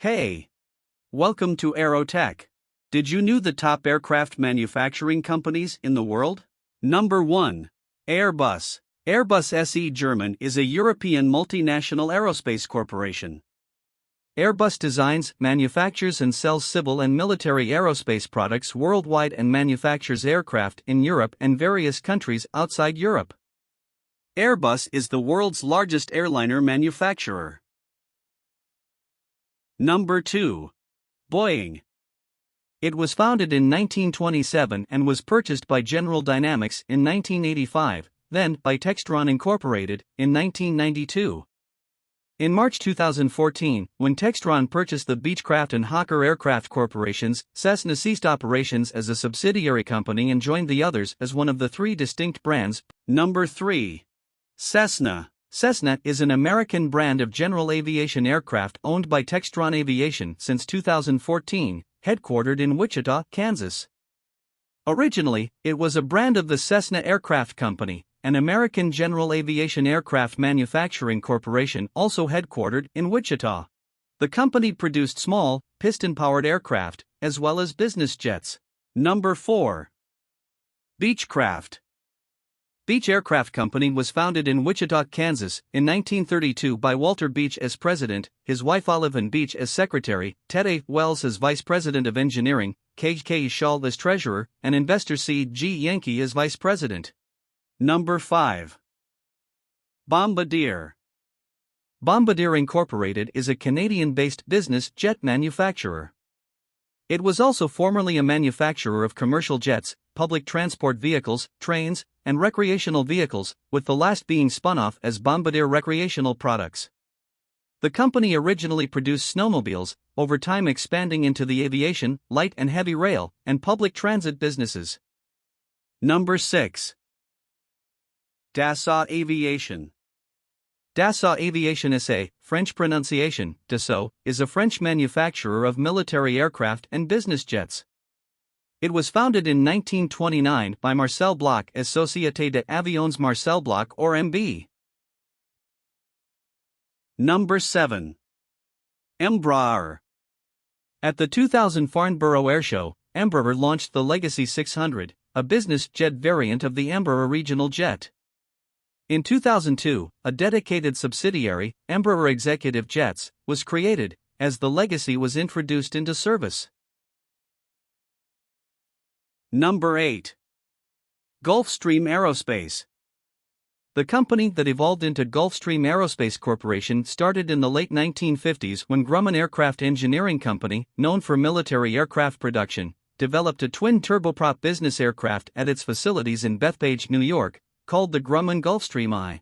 Hey! Welcome to Aero Tech. Did you know the top aircraft manufacturing companies in the world? Number 1. Airbus. Airbus SE German is a European multinational aerospace corporation. Airbus designs, manufactures and sells civil and military aerospace products worldwide and manufactures aircraft in Europe and various countries outside Europe. Airbus is the world's largest airliner manufacturer. Number 2. Boieng. It was founded in 1927 and was purchased by General Dynamics in 1985, then by Textron Incorporated in 1992. In March 2014, when Textron purchased the Beechcraft and Hawker Aircraft Corporations, Cessna ceased operations as a subsidiary company and joined the others as one of the three distinct brands. Number 3. Cessna. Cessna is an American brand of general aviation aircraft owned by Textron Aviation since 2014, headquartered in Wichita, Kansas. Originally, it was a brand of the Cessna Aircraft Company, an American general aviation aircraft manufacturing corporation also headquartered in Wichita. The company produced small, piston-powered aircraft, as well as business jets. Number 4. Beechcraft. Beech Aircraft Company was founded in Wichita, Kansas, in 1932 by Walter Beech as president, his wife Olive Ann Beech as secretary, Ted A. Wells as vice president of engineering, K. Schall as treasurer, and investor C.G. Yankee as vice president. Number 5. Bombardier. Bombardier Incorporated is a Canadian-based business jet manufacturer. It was also formerly a manufacturer of commercial jets, public transport vehicles, trains, and recreational vehicles, with the last being spun off as Bombardier Recreational Products. The company originally produced snowmobiles, over time expanding into the aviation, light and heavy rail, and public transit businesses. Number 6. Dassault Aviation. Dassault Aviation SA, French pronunciation, Dassault, is a French manufacturer of military aircraft and business jets. It was founded in 1929 by Marcel Bloch as Société d'Avions Marcel Bloch or MB. Number 7. Embraer. At the 2000 Farnborough Airshow, Embraer launched the Legacy 600, a business jet variant of the Embraer regional jet. In 2002, a dedicated subsidiary, Embraer Executive Jets, was created, as the Legacy was introduced into service. Number 8. Gulftream Aerospace. The company that evolved into Gulftream Aerospace Corporation started in the late 1950s when Grumman Aircraft Engineering Company, known for military aircraft production, developed a twin turboprop business aircraft at its facilities in Bethpage, New York, called the Grumman Gulfstream I.